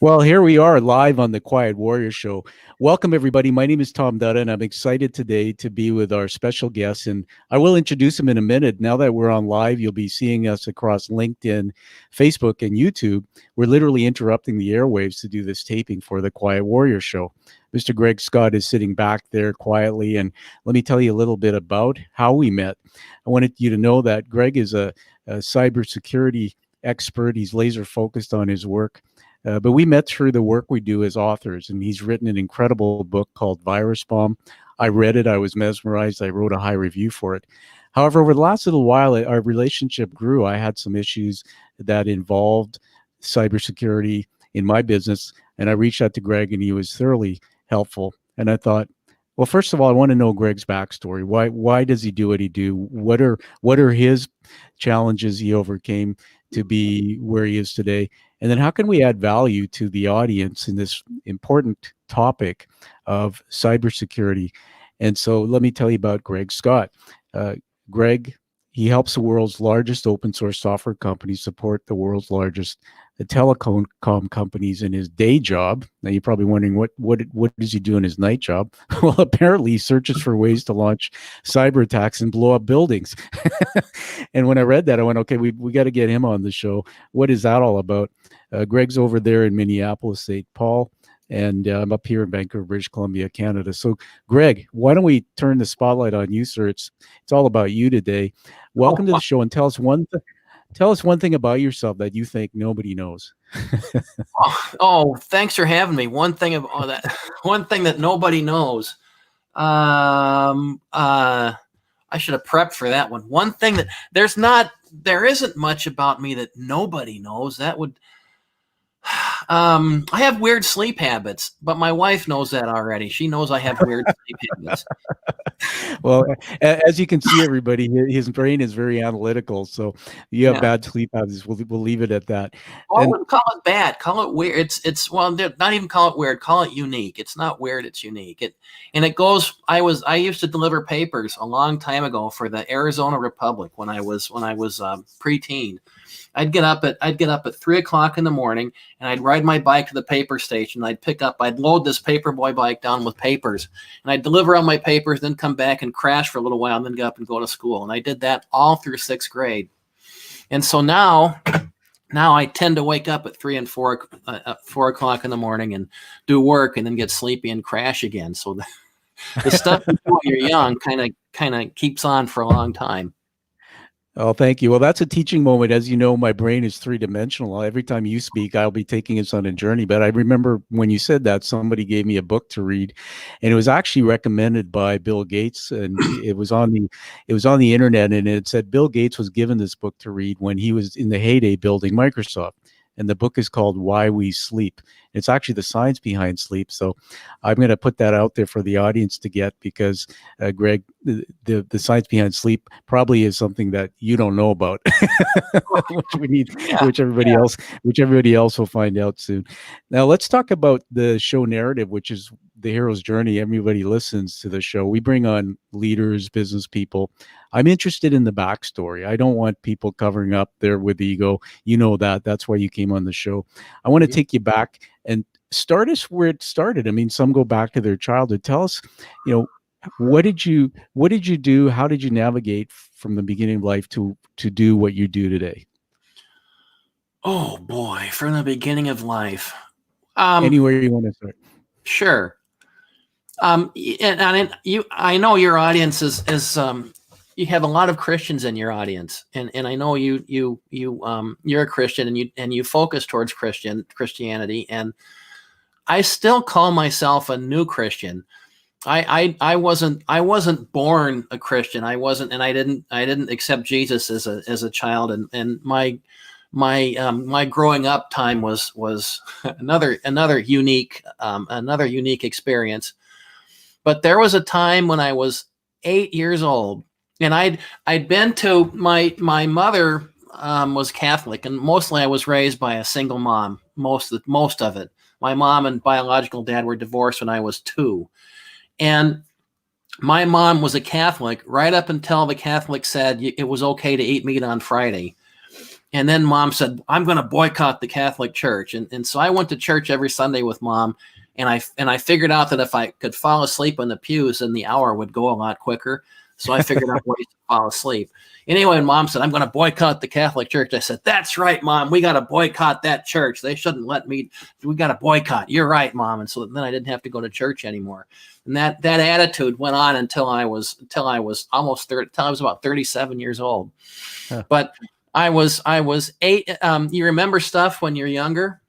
Well, here we are live on the Quiet Warrior Show. Welcome, everybody. My name is Tom Dutta, and I'm excited today to be with our special guest. And I will introduce him in a minute. Now that we're on live, you'll be seeing us across LinkedIn, Facebook, and YouTube. We're literally interrupting the airwaves to do this taping for the Quiet Warrior Show. Mr. Greg Scott is sitting back there quietly. And let me tell you a little bit about how we met. I wanted you to know that Greg is a cybersecurity expert. He's laser focused on his work. But we met through the work we do as authors, and he's written an incredible book called Virus Bomb. I read it. I was mesmerized. I wrote a high review for it. However, over the last little while, our relationship grew. I had some issues that involved cybersecurity in my business, and I reached out to Greg, and he was thoroughly helpful. And I thought, well, first of all, I want to know Greg's backstory. Why does he do what he do? What are his challenges he overcame to be where he is today? And then how can we add value to the audience in this important topic of cybersecurity? And so let me tell you about Greg Scott. Greg, he helps the world's largest open source software companies support the world's largest telecom companies in his day job. Now you're probably wondering what does he do in his night job? Well, apparently he searches for ways to launch cyber attacks and blow up buildings. And when I read that, I went, okay, we got to get him on the show. What is that all about? Greg's over there in Minneapolis, St. Paul, and I'm up here in Vancouver, British Columbia, Canada. So, Greg, why don't we turn the spotlight on you, sir? It's all about you today. Welcome to the show, and tell us one thing about yourself that you think nobody knows. Thanks for having me. One thing about that, one thing that nobody knows. I should have prepped for that one. One thing that there isn't much about me that nobody knows. That would. I have weird sleep habits, but my wife knows that already. She knows I have weird sleep habits. Well, as you can see, everybody, his brain is very analytical. So you have bad sleep habits. We'll leave it at that. I wouldn't call it bad. Call it weird. Well, not even call it weird. Call it unique. It's not weird. It's unique. It goes. I used to deliver papers a long time ago for the Arizona Republic when I was preteen. I'd get up at 3:00 in the morning, and I'd ride my bike to the paper station. I'd load this paperboy bike down with papers, and I'd deliver all my papers, then come back and crash for a little while, and then get up and go to school. And I did that all through 6th grade. And so now I tend to wake up at 3 and 4 o'clock in the morning and do work, and then get sleepy and crash again. So the stuff you do when you're young kind of keeps on for a long time. Oh, thank you. Well, that's a teaching moment. As you know, my brain is three-dimensional. Every time you speak, I'll be taking us on a journey. But I remember when you said that, somebody gave me a book to read, and it was actually recommended by Bill Gates, and it was on the internet, and it said Bill Gates was given this book to read when he was in the heyday building Microsoft. And the book is called Why We Sleep. It's actually the science behind sleep. So I'm going to put that out there for the audience to get, because Greg, the science behind sleep probably is something that you don't know about, which everybody else will find out soon. Now let's talk about the show narrative, which is the hero's journey. Everybody listens to the show. We bring on leaders, business people. I'm interested in the backstory. I don't want people covering up there with ego. You know that. That's why you came on the show. I want to take you back and start us where it started. I mean, some go back to their childhood. Tell us, what did you do? How did you navigate from the beginning of life to do what you do today? Oh boy, from the beginning of life. Anywhere you want to start. Sure. I know your audience is you have a lot of Christians in your audience, and I know you're a Christian, and you focus towards Christianity, and I still call myself a new Christian. I wasn't born a Christian. I wasn't, and I didn't accept Jesus as a child, and my growing up time was another unique experience. But there was a time when I was 8 years old, and I'd been to my mother was Catholic, and mostly I was raised by a single mom. Most of it. My mom and biological dad were divorced when I was 2, and my mom was a Catholic right up until the Catholic said it was okay to eat meat on Friday. And then mom said, I'm going to boycott the Catholic Church. And so I went to church every Sunday with mom. And I figured out that if I could fall asleep in the pews, then the hour would go a lot quicker. So I figured out ways to fall asleep. Anyway, and mom said, I'm going to boycott the Catholic Church. I said, that's right, mom. We got to boycott that church. They shouldn't let me. We got to boycott. You're right, mom. And so then I didn't have to go to church anymore. And that attitude went on until I was almost 30, until I was about 37 years old. Huh. But I was 8. You remember stuff when you're younger?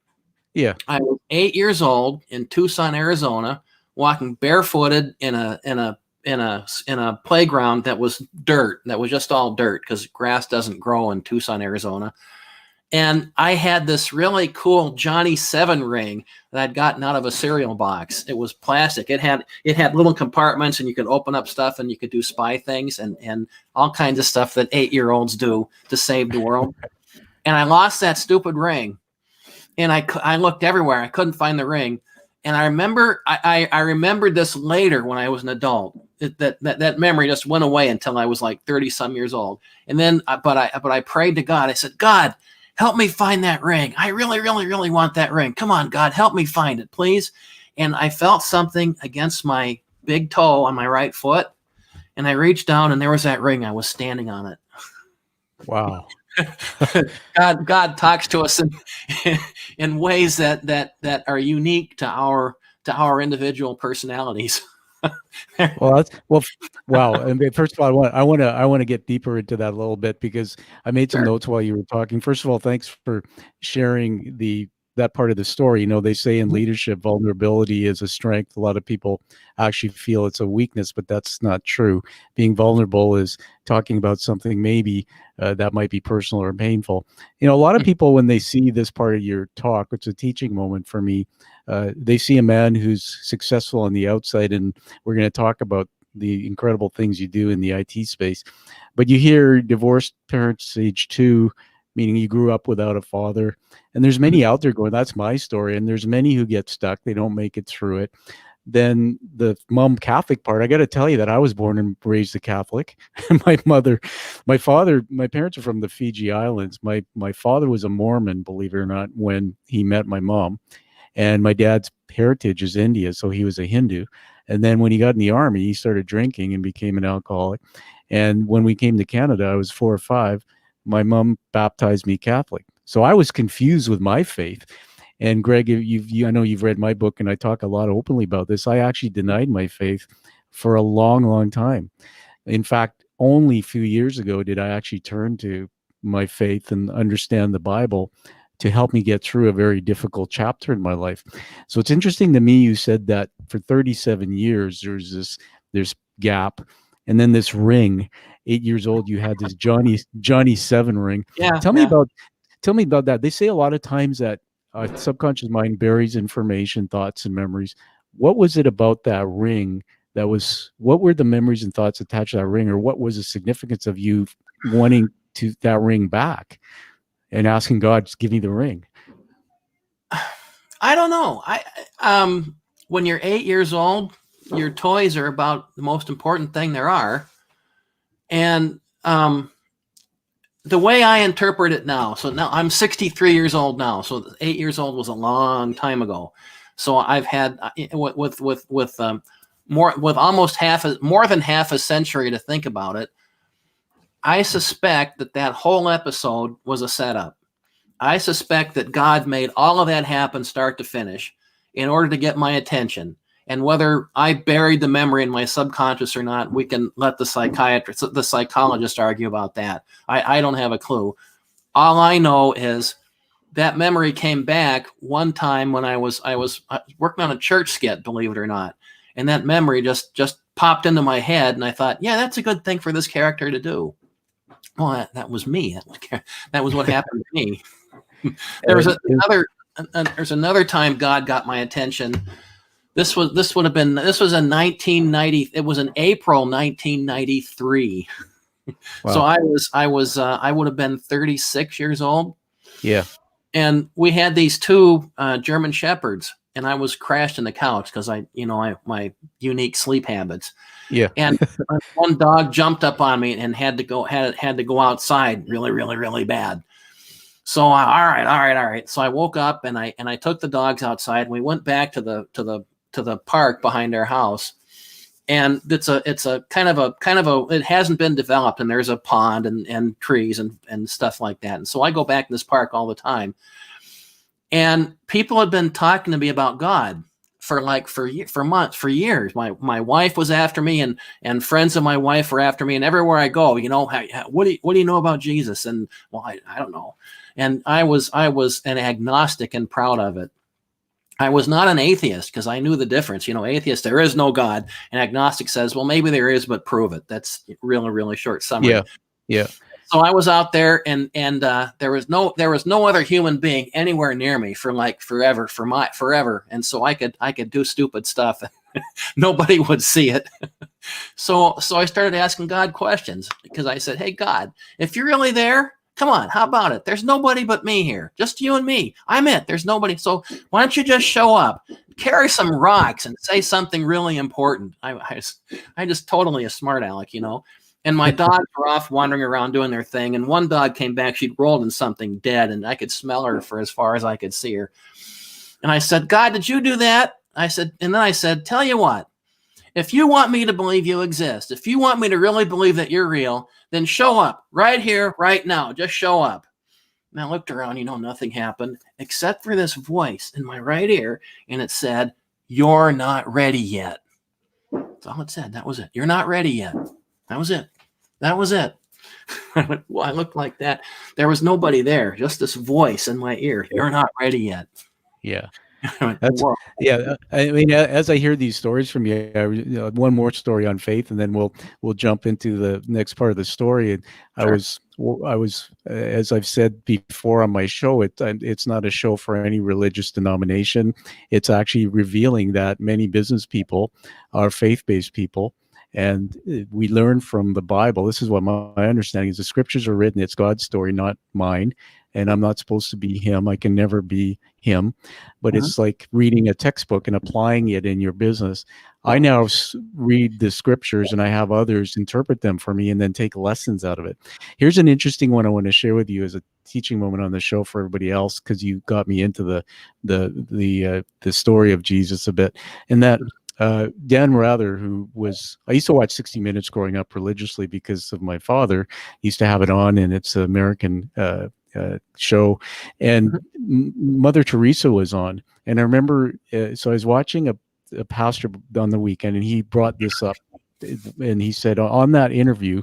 Yeah. I was 8 years old in Tucson, Arizona, walking barefooted in a playground that was dirt, that was just all dirt because grass doesn't grow in Tucson, Arizona. And I had this really cool Johnny 7 ring that I'd gotten out of a cereal box. It was plastic. It had little compartments, and you could open up stuff, and you could do spy things and all kinds of stuff that 8-year-olds do to save the world. And I lost that stupid ring. And I looked everywhere. I couldn't find the ring. And I remember I remembered this later when I was an adult. That memory just went away until I was like 30 some years old. And then but I prayed to God. I said, God, help me find that ring. I really, really, really want that ring. Come on, God, help me find it, please. And I felt something against my big toe on my right foot. And I reached down, and there was that ring. I was standing on it. Wow. God talks to us in ways that are unique to our individual personalities. Wow. And first of all, I want to get deeper into that a little bit, because I made some notes while you were talking. First of all, thanks for sharing that part of the story. You know, they say in leadership, vulnerability is a strength. A lot of people actually feel it's a weakness, but that's not true. Being vulnerable is talking about something maybe that might be personal or painful. You know, a lot of people, when they see this part of your talk, it's a teaching moment for me. They see a man who's successful on the outside, and we're going to talk about the incredible things you do in the IT space. But you hear divorced parents age 2, meaning you grew up without a father. And there's many out there going, that's my story. And there's many who get stuck. They don't make it through it. Then the mom Catholic part, I got to tell you that I was born and raised a Catholic. My parents are from the Fiji Islands. My father was a Mormon, believe it or not, when he met my mom. And my dad's heritage is India, so he was a Hindu. And then when he got in the army, he started drinking and became an alcoholic. And when we came to Canada, I was 4 or 5. My mom baptized me Catholic. So I was confused with my faith. And Greg, I know you've read my book, and I talk a lot openly about this. I actually denied my faith for a long, long time. In fact, only a few years ago did I actually turn to my faith and understand the Bible to help me get through a very difficult chapter in my life. So it's interesting to me, you said that for 37 years, there's gap. And then this ring, 8 years old, you had this Johnny 7 ring. Yeah. Tell me about that. They say a lot of times that subconscious mind buries information, thoughts, and memories. What was it about that ring what were the memories and thoughts attached to that ring, or what was the significance of you wanting that ring back and asking God to give me the ring? I don't know. When you're 8 years old, your toys are about the most important thing there are. And the way I interpret it now, so now I'm 63 years old now. So 8 years old was a long time ago. So I've had with more than half a century to think about it. I suspect that whole episode was a setup. I suspect that God made all of that happen start to finish in order to get my attention. And whether I buried the memory in my subconscious or not, we can let the psychologist argue about that. I don't have a clue. All I know is that memory came back one time when I was working on a church skit, believe it or not. And that memory just popped into my head, and I thought, yeah, that's a good thing for this character to do. Well, that was me. That was what happened to me. There's another time God got my attention. This was in 1990. It was in April 1993. Wow. So I would have been 36 years old. Yeah. And we had these 2 German Shepherds, and I was crashed in the couch because my unique sleep habits. Yeah. And one dog jumped up on me and had to go outside really, really, really bad. So all right. So I woke up and I took the dogs outside and we went back to the park behind our house. And it's a kind of a it hasn't been developed, and there's a pond and trees and stuff like that. And so I go back in this park all the time. And people had been talking to me about God for months, for years. My wife was after me, and friends of my wife were after me, and everywhere I go, what do you know about Jesus? And well, I don't know. And I was an agnostic and proud of it. I was not an atheist because I knew the difference. Atheist, there is no God, and agnostic says, well, maybe there is, but prove it. That's really, really short summary. Yeah. So I was out there, and there was no other human being anywhere near me for forever, and so I could do stupid stuff. Nobody would see it. So I started asking God questions because I said, hey, God, if you're really there, come on, how about it? There's nobody but me here, just you and me. I'm it. There's nobody. So why don't you just show up, carry some rocks, and say something really important? I just totally a smart aleck, And my dogs were off wandering around doing their thing. And one dog came back. She'd rolled in something dead, and I could smell her for as far as I could see her. And I said, God, did you do that? And then I said, tell you what, if you want me to believe you exist, if you want me to really believe that you're real, then show up right here, right now. Just show up. And I looked around, nothing happened except for this voice in my right ear. And it said, you're not ready yet. That's all it said. That was it. You're not ready yet. That was it. That was it. Well, I looked like that. There was nobody there, just this voice in my ear. You're not ready yet. Yeah. I mean, as I hear these stories from you, one more story on faith, and then we'll jump into the next part of the story. And sure. I was, as I've said before on my show, it's not a show for any religious denomination. It's actually revealing that many business people are faith-based people. And we learn from the Bible. This is what my understanding is. The scriptures are written. It's God's story, not mine. And I'm not supposed to be him. I can never be him. But it's like reading a textbook and applying it in your business. I now read the scriptures and I have others interpret them for me and then take lessons out of it. Here's an interesting one I want to share with you as a teaching moment on the show for everybody else, because you got me into the story of Jesus a bit. And that Dan Rather, I used to watch 60 Minutes growing up religiously because of my father. He used to have it on, and it's an American show, and Mother Teresa was on. And I remember, so I was watching a pastor on the weekend, and he brought this up, and he said on that interview,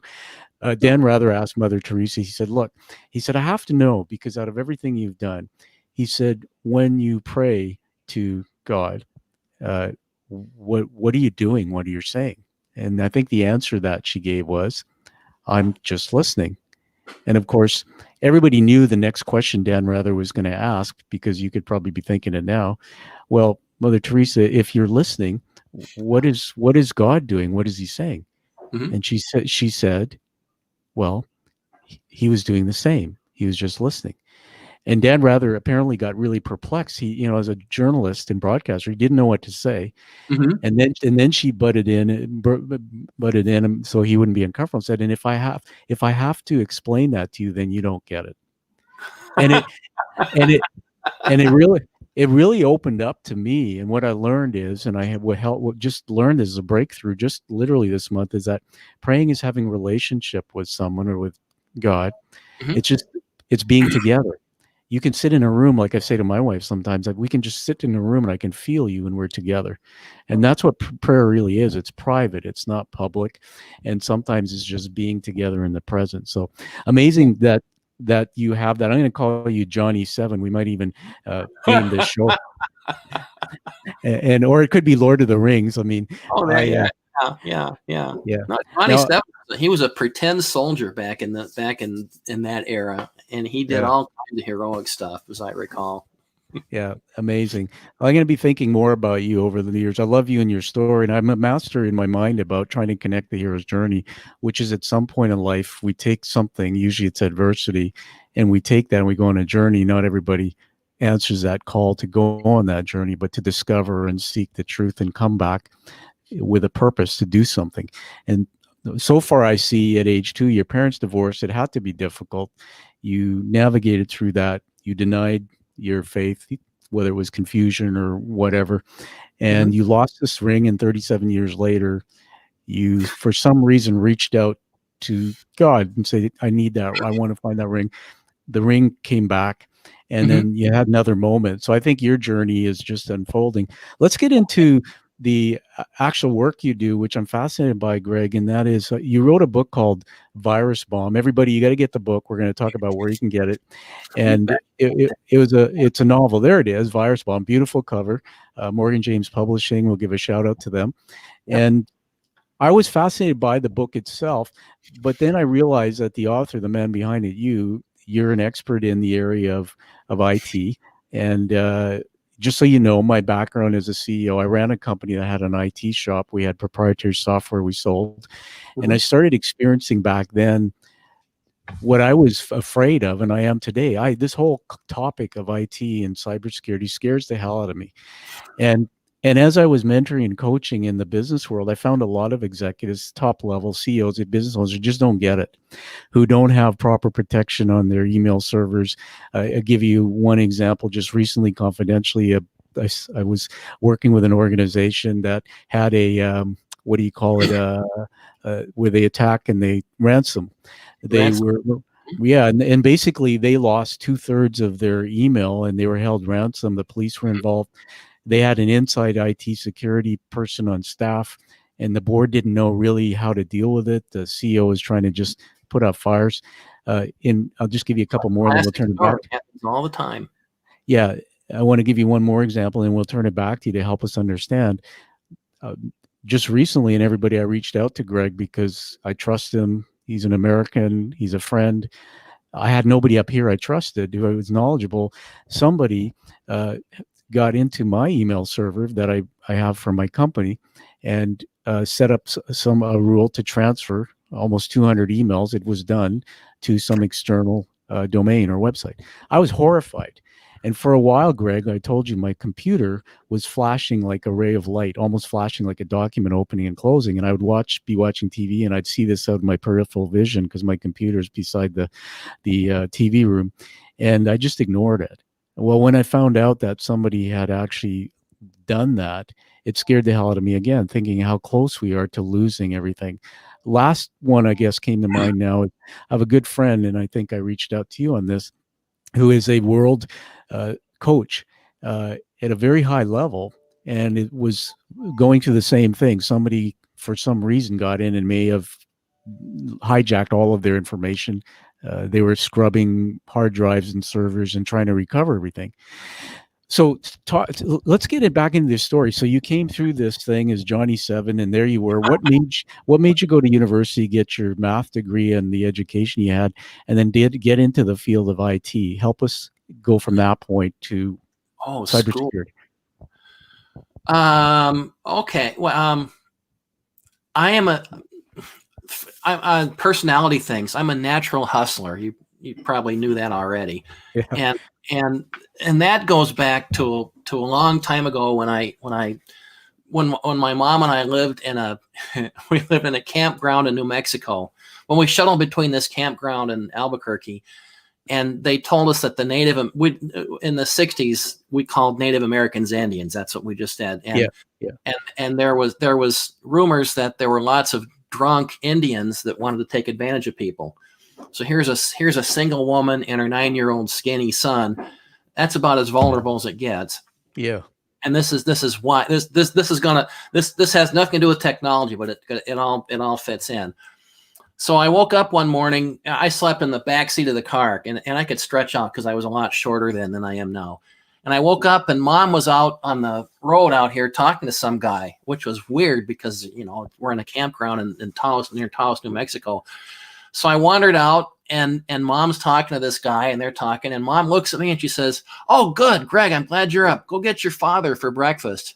Dan Rather asked Mother Teresa, he said, look, he said, I have to know, because out of everything you've done, he said, when you pray to God, what are you doing? What are you saying? And I think the answer that she gave was, I'm just listening. And of course, everybody knew the next question Dan Rather was going to ask, because you could probably be thinking it now. Well, Mother Teresa, if you're listening, what is God doing? What is he saying? And she said, well, he was doing the same. He was just listening. And Dan Rather apparently got really perplexed. He, as a journalist and broadcaster, he didn't know what to say. And then she butted in, so he wouldn't be uncomfortable. And said, "And if I have to explain that to you, then you don't get it." And it really opened up to me. And what I learned is, and I have just learned as a breakthrough, just literally this month, is that praying is having a relationship with someone or with God. It's being together. You can sit in a room, like I say to my wife sometimes, like we can just sit in a room and I can feel you and we're together. And that's what prayer really is. It's private. It's not public. And sometimes it's just being together in the present. So amazing that you have that. I'm going to call you Johnny 7. We might even name this show. Or it could be Lord of the Rings. I mean, yeah. No, Johnny 7, he was a pretend soldier back in that era, and he did all kinds of heroic stuff, as I recall. Yeah, amazing. I'm going to be thinking more about you over the years. I love you and your story, and I'm a master in my mind about trying to connect the hero's journey, which is at some point in life, we take something, usually it's adversity, and we take that and we go on a journey. Not everybody answers that call to go on that journey, but to discover and seek the truth and come back with a purpose to do something. And so far I see at age 2, your parents divorced. It had to be difficult. You navigated through that. You denied your faith, whether it was confusion or whatever, Mm-hmm. and you lost this ring. And 37 years later, you, for some reason, reached out to God and said, I need that. I want to find that ring. The ring came back, and Mm-hmm. then you had another moment. So I think your journey is just unfolding. Let's get into the actual work you do, which I'm fascinated by, Greg, and that is you wrote a book called Virus Bomb. Everybody, you got to get the book. We're going to talk about where you can get it. You And bet. it's a novel. There it is, Virus Bomb, beautiful cover. Morgan James Publishing. We'll give a shout out to them. Yep. And I was fascinated by the book itself, but then I realized that the author, the man behind it, you're an expert in the area of IT. And just so you know, my background as a CEO, I ran a company that had an IT shop. We had proprietary software we sold. And I started experiencing back then what I was afraid of, and I am today. This whole topic of IT and cybersecurity scares the hell out of me. And as I was mentoring and coaching in the business world, I found a lot of executives, top level CEOs of business owners who just don't get it, who don't have proper protection on their email servers. I'll give you one example. Just recently, confidentially, I was working with an organization that had a what do you call it? Where they attack and they ransom. They Ransom. were. Yeah, and basically they lost 2/3 of their email and they were held ransom. The police were involved. They had an inside IT security person on staff, and the board didn't know really how to deal with it. The CEO was trying to just put out fires. I'll just give you a couple more, and then we'll Classic turn it story. back. Happens all the time. Yeah, I want to give you one more example, and we'll turn it back to you to help us understand. Uh, just recently, and everybody, I reached out to Greg because I trust him. He's an American. He's a friend. I had nobody up here I trusted who was knowledgeable. Somebody got into my email server that I have for my company and set up some rule to transfer almost 200 emails. It was done to some external domain or website. I was horrified. And for a while, Greg, I told you my computer was flashing like a ray of light, almost flashing like a document opening and closing. And I would be watching TV, and I'd see this out of my peripheral vision because my computer's beside the TV room, and I just ignored it. Well, when I found out that somebody had actually done that, it scared the hell out of me again, thinking how close we are to losing everything. Last one, I guess, came to mind now. I have a good friend, and I think I reached out to you on this, who is a world coach at a very high level, and it was going through the same thing. Somebody, for some reason, got in and may have hijacked all of their information. They were scrubbing hard drives and servers and trying to recover everything. So let's get it back into this story. So you came through this thing as Johnny Seven, and there you were. What made you go to university, get your math degree and the education you had, and then did get into the field of IT? Help us go from that point to School. cybersecurity. Okay. Well, I'm personality things. I'm a natural hustler. You probably knew that already. Yeah. And that goes back to a long time ago when my mom and I lived we lived in a campground in New Mexico. When we shuttled between this campground and Albuquerque, and they told us that in the 60s we called Native Americans Indians. That's what we just said. And there was rumors that there were lots of drunk Indians that wanted to take advantage of people. So here's a single woman and her 9-year-old skinny son. That's about as vulnerable as it gets. Yeah. And this is why this has nothing to do with technology, but it all fits in. So I woke up one morning. I slept in the back seat of the car, and I could stretch out because I was a lot shorter then than I am now. And I woke up, and Mom was out on the road out here talking to some guy, which was weird because we're in a campground in Taos, near Taos, New Mexico. So I wandered out, and Mom's talking to this guy, and they're talking, and Mom looks at me and she says, "Oh, good, Greg, I'm glad you're up. Go get your father for breakfast."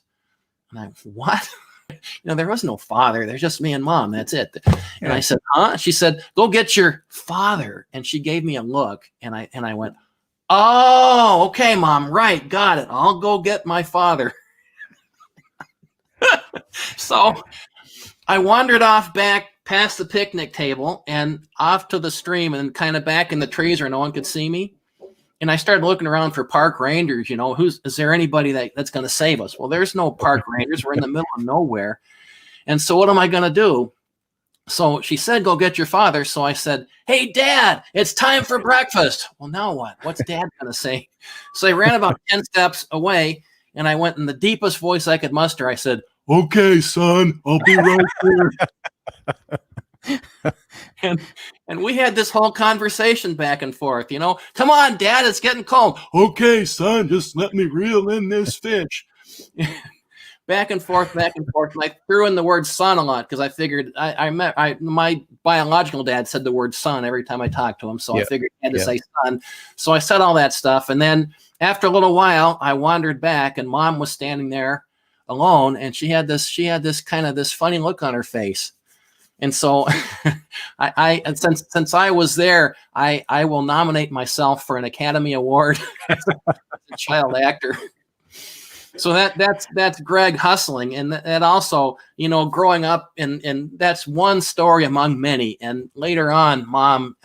And I, what? There was no father. There's just me and Mom. That's it. And I said, "Huh?" She said, "Go get your father." And she gave me a look, and I went, "Oh, okay, Mom. Right. Got it. I'll go get my father." So I wandered off back past the picnic table and off to the stream and kind of back in the trees where no one could see me. And I started looking around for park rangers, is there anybody that's going to save us? Well, there's no park rangers. We're in the middle of nowhere. And so what am I going to do? So she said, go get your father. So I said, hey, Dad, it's time for breakfast. Well, now what? What's Dad going to say? So I ran about 10 steps away, and I went in the deepest voice I could muster. I said, okay, son, I'll be right there. and we had this whole conversation back and forth, come on, Dad, it's getting cold. Okay, son, just let me reel in this fish. Back and forth. And I threw in the word son a lot because I figured my biological dad said the word son every time I talked to him. So I figured I had to say son. So I said all that stuff. And then after a little while, I wandered back and Mom was standing there alone. And she had this kind of this funny look on her face. And so since I was there, I will nominate myself for an Academy Award as a child actor. So that's Greg hustling, and that also, growing up, and that's one story among many. And later on, mom,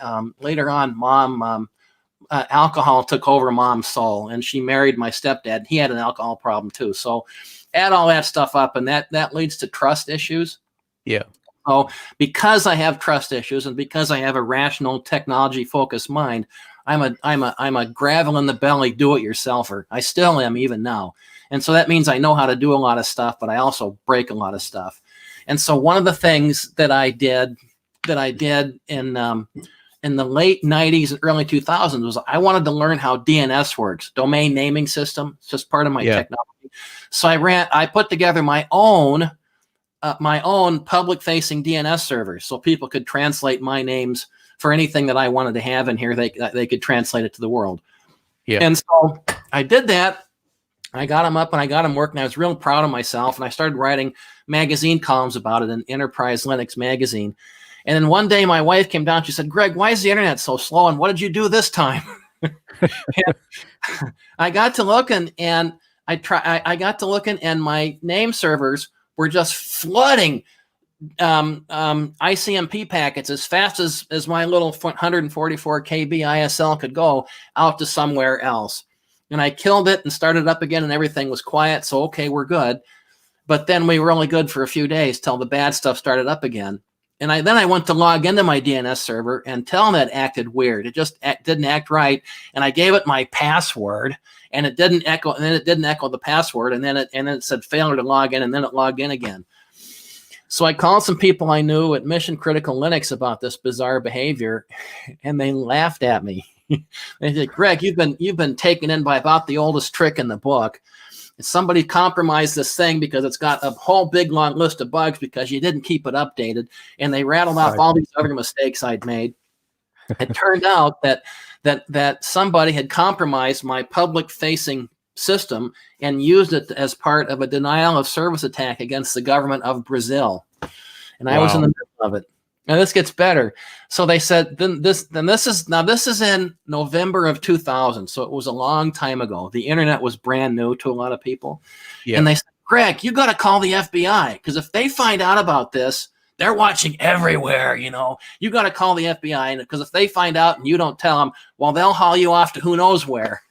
alcohol took over Mom's soul, and she married my stepdad. He had an alcohol problem too. So add all that stuff up, and that leads to trust issues. Yeah. So because I have trust issues, and because I have a rational, technology-focused mind, I'm a gravel in the belly do-it-yourselfer. I still am even now. And so that means I know how to do a lot of stuff, but I also break a lot of stuff. And so one of the things that I did in the late 90s and early 2000s was I wanted to learn how DNS works, domain naming system. It's just part of my technology. So I put together my own public-facing DNS server so people could translate my names for anything that I wanted to have in here. They could translate it to the world. Yeah. And so I did that. I got them up and I got them working. I was real proud of myself, and I started writing magazine columns about it in Enterprise Linux magazine. And then one day my wife came down. She said, Greg, why is the internet so slow? And what did you do this time? I got to looking, and and my name servers were just flooding ICMP packets as fast as my little 144 KB ISL could go out to somewhere else. And I killed it and started up again, and everything was quiet. So, okay, we're good. But then we were only good for a few days till the bad stuff started up again. And then I went to log into my DNS server, and Telnet acted weird. It just didn't act right. And I gave it my password, and it didn't echo. And then it didn't echo the password. And then it said failure to log in, and then it logged in again. So I called some people I knew at Mission Critical Linux about this bizarre behavior, and they laughed at me. They said, Greg, you've been taken in by about the oldest trick in the book. Somebody compromised this thing because it's got a whole big long list of bugs because you didn't keep it updated, and they rattled off all these other mistakes I'd made. It turned out that somebody had compromised my public-facing system and used it as part of a denial of service attack against the government of Brazil, and I was in the middle of it. Now this gets better. So they said, this is in November of 2000. So it was a long time ago. The internet was brand new to a lot of people. Yeah. And they said, Greg, you got to call the FBI, because if they find out about this, they're watching everywhere. You got to call the FBI, because if they find out and you don't tell them, well, they'll haul you off to who knows where.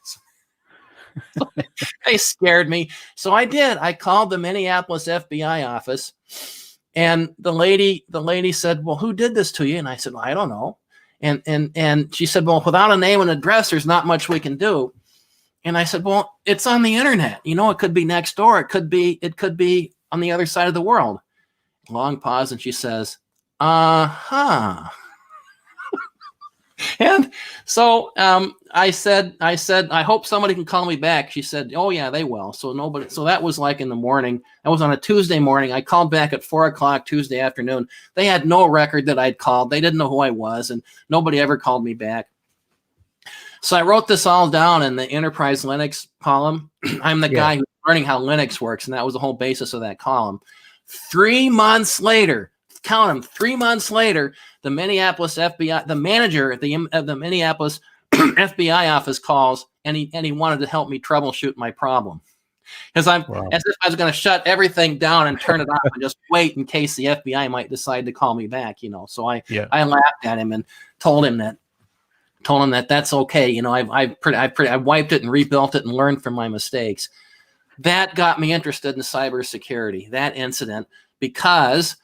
So they scared me. So I did. I called the Minneapolis FBI office. And the lady said, well, who did this to you? And I said, well, I don't know. And she said, well, without a name and address, there's not much we can do. And I said, well, it's on the internet. It could be next door. It could be on the other side of the world. Long pause. And she says, uh-huh. And so I said, I hope somebody can call me back. She said, oh yeah, they will. So that was like in the morning. That was on a Tuesday morning. I called back at 4:00 Tuesday afternoon. They had no record that I'd called. They didn't know who I was, and nobody ever called me back. So I wrote this all down in the Enterprise Linux column. I'm the guy who's learning how Linux works, and that was the whole basis of that column. 3 months later, count them, 3 months later, the Minneapolis FBI, the manager of the Minneapolis FBI office calls, and he wanted to help me troubleshoot my problem. because I'm Wow. as if I was going to shut everything down and turn it off and just wait in case the FBI might decide to call me back, you know. So I laughed at him and told him that that's okay. You know, I wiped it and rebuilt it and learned from my mistakes. That got me interested in cybersecurity, that incident, because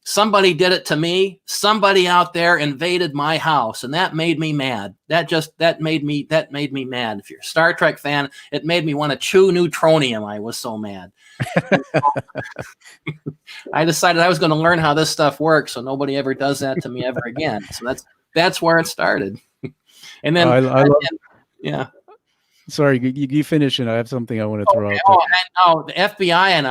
somebody did it to me. Somebody out there invaded my house, and that made me mad. That made me mad. If you're a Star Trek fan, it made me want to chew neutronium. I was so mad. I decided I was going to learn how this stuff works, so nobody ever does that to me ever again. So that's where it started. And then I love. Yeah. Sorry, you finish, and I have something I want to throw out there. The FBI and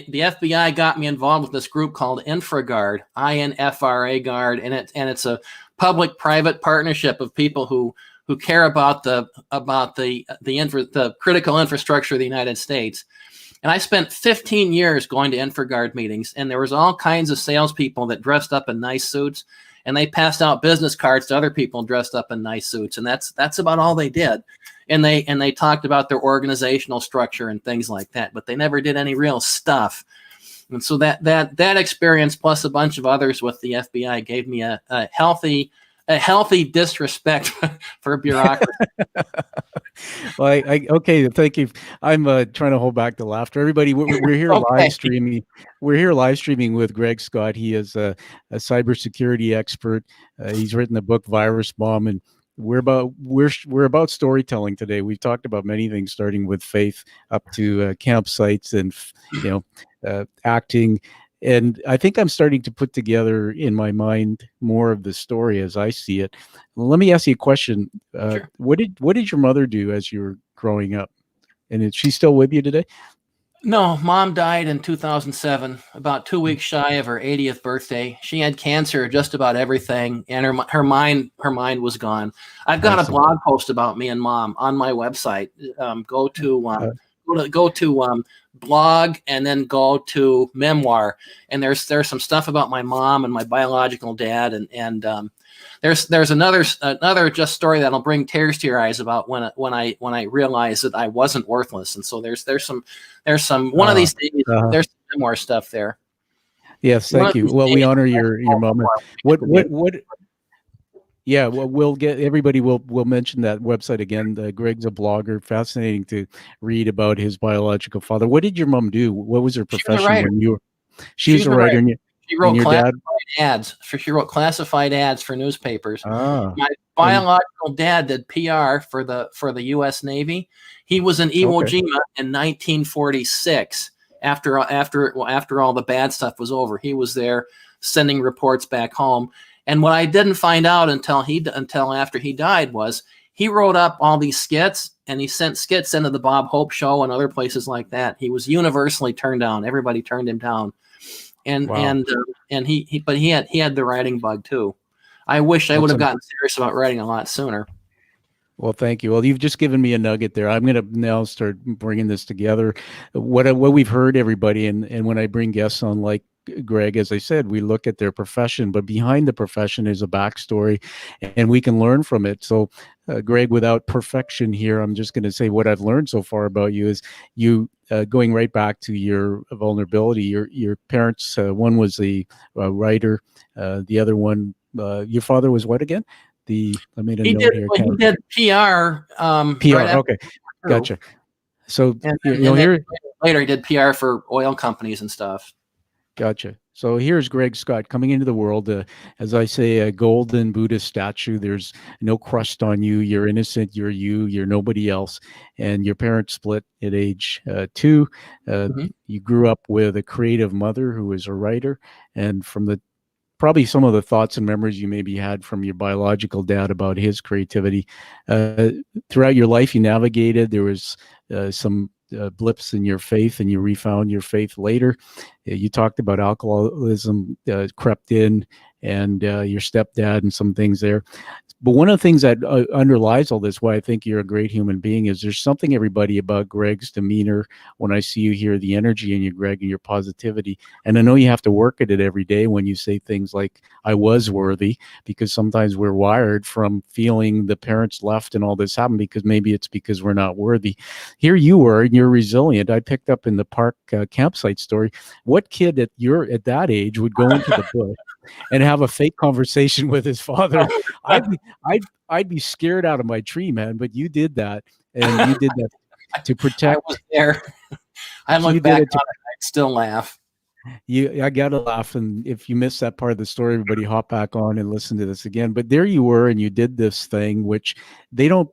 the FBI got me involved with this group called InfraGuard, INFRA Guard, and it's a public-private partnership of people who care about the critical infrastructure of the United States. And I spent 15 years going to InfraGuard meetings, and there was all kinds of salespeople that dressed up in nice suits, and they passed out business cards to other people dressed up in nice suits, and that's about all they did. And they talked about their organizational structure and things like that, but they never did any real stuff. And so that experience plus a bunch of others with the FBI gave me a healthy disrespect for bureaucracy. Well, okay, thank you. I'm trying to hold back the laughter. Everybody, we're here Okay. live streaming. We're here live streaming with Greg Scott. He is a cybersecurity expert. He's written the book Virus Bomb, and we're about storytelling today. We've talked about many things, starting with faith up to campsites and acting. And I think I'm starting to put together in my mind more of the story as I see it. Well, let me ask you a question. Sure. What did your mother do as you were growing up? And is she still with you today? No, Mom died in 2007, about 2 weeks shy of her 80th birthday. She had cancer, just about everything, and her mind was gone. I've got a blog post about me and Mom on my website. Go to blog and then go to memoir, and there's some stuff about my mom and my biological dad, and there's another just story that'll bring tears to your eyes about when I realized that I wasn't worthless. And so there's some one of these days there's some memoir stuff there. Yes, thank you. Well, we honor your mom. What Yeah, well, we'll mention that website again. Greg's a blogger. Fascinating to read about his biological father. What did your mom do? What was her profession when you were? She's a writer. She wrote classified ads. She wrote classified ads for newspapers. Ah, My biological dad did PR for the U.S. Navy. He was in Iwo Jima in 1946. After all the bad stuff was over, he was there sending reports back home. And what I didn't find out until after he died was he wrote up all these skits, and he sent skits into the Bob Hope Show and other places like that. He was universally turned down. Everybody turned him down. And wow. and he had the writing bug too. I wish I would have gotten serious about writing a lot sooner. Well, thank you. Well, you've just given me a nugget there. I'm going to now start bringing this together. What we've heard, everybody, and when I bring guests on like Greg, as I said, we look at their profession, but behind the profession is a backstory, and we can learn from it. So, Greg, without perfection here, I'm just going to say what I've learned so far about you is you going right back to your vulnerability. Your parents, one was a writer, the other one, your father was what again? I made a note here. He did PR. PR. Right, okay, gotcha. So here later he did PR for oil companies and stuff. Gotcha. So here's Greg Scott coming into the world, as I say, a golden Buddhist statue. There's no crust on you. You're innocent. You're nobody else. And your parents split at age 2. You grew up with a creative mother who was a writer, and from probably some of the thoughts and memories you maybe had from your biological dad about his creativity. Throughout your life, you navigated. There was some blips in your faith, and you refound your faith later. You talked about alcoholism crept in, and your stepdad and some things there. But one of the things that underlies all this, why I think you're a great human being, is there's something, everybody, about Greg's demeanor. When I see you here, the energy in you, Greg, and your positivity. And I know you have to work at it every day when you say things like, I was worthy, because sometimes we're wired from feeling the parents left and all this happened because maybe it's because we're not worthy. Here you were, and you're resilient. I picked up in the park campsite story. What kid at that age would go into the bush and have a fake conversation with his father? I'd be scared out of my tree, man. But you did that, and you did that to protect. I was there. I look back on it, I still laugh. I gotta laugh, and if you missed that part of the story, everybody hop back on and listen to this again. But there you were, and you did this thing, which they don't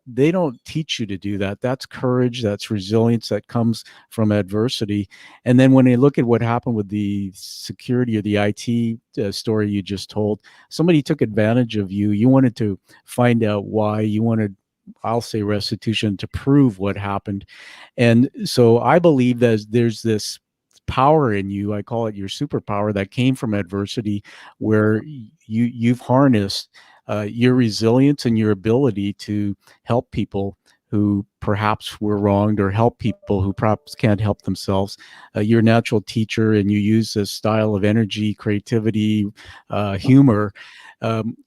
teach you to do that. That's courage, that's resilience, that comes from adversity. And then when they look at what happened with the security or the IT story you just told, somebody took advantage of you. You wanted to find out why. You wanted, I'll say, restitution to prove what happened. And so I believe that there's this power in you, I call it your superpower, that came from adversity, where you've harnessed your resilience and your ability to help people who perhaps were wronged, or help people who perhaps can't help themselves. You're a natural teacher, and you use this style of energy, creativity, humor,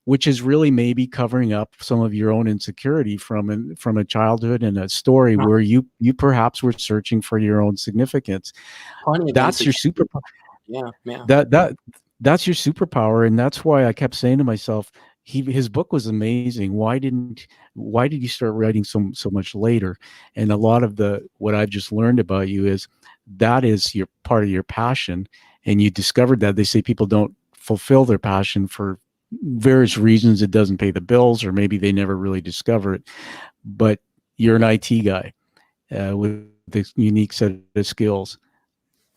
which is really maybe covering up some of your own insecurity from a childhood and a story where you perhaps were searching for your own significance. That's your superpower. Yeah. That's your superpower, and that's why I kept saying to myself, his book was amazing. Why did you start writing so much later? And a lot of what I've just learned about you is that is your part of your passion, and you discovered that. They say people don't fulfill their passion for various reasons. It doesn't pay the bills, or maybe they never really discover it. But you're an IT guy with this unique set of skills,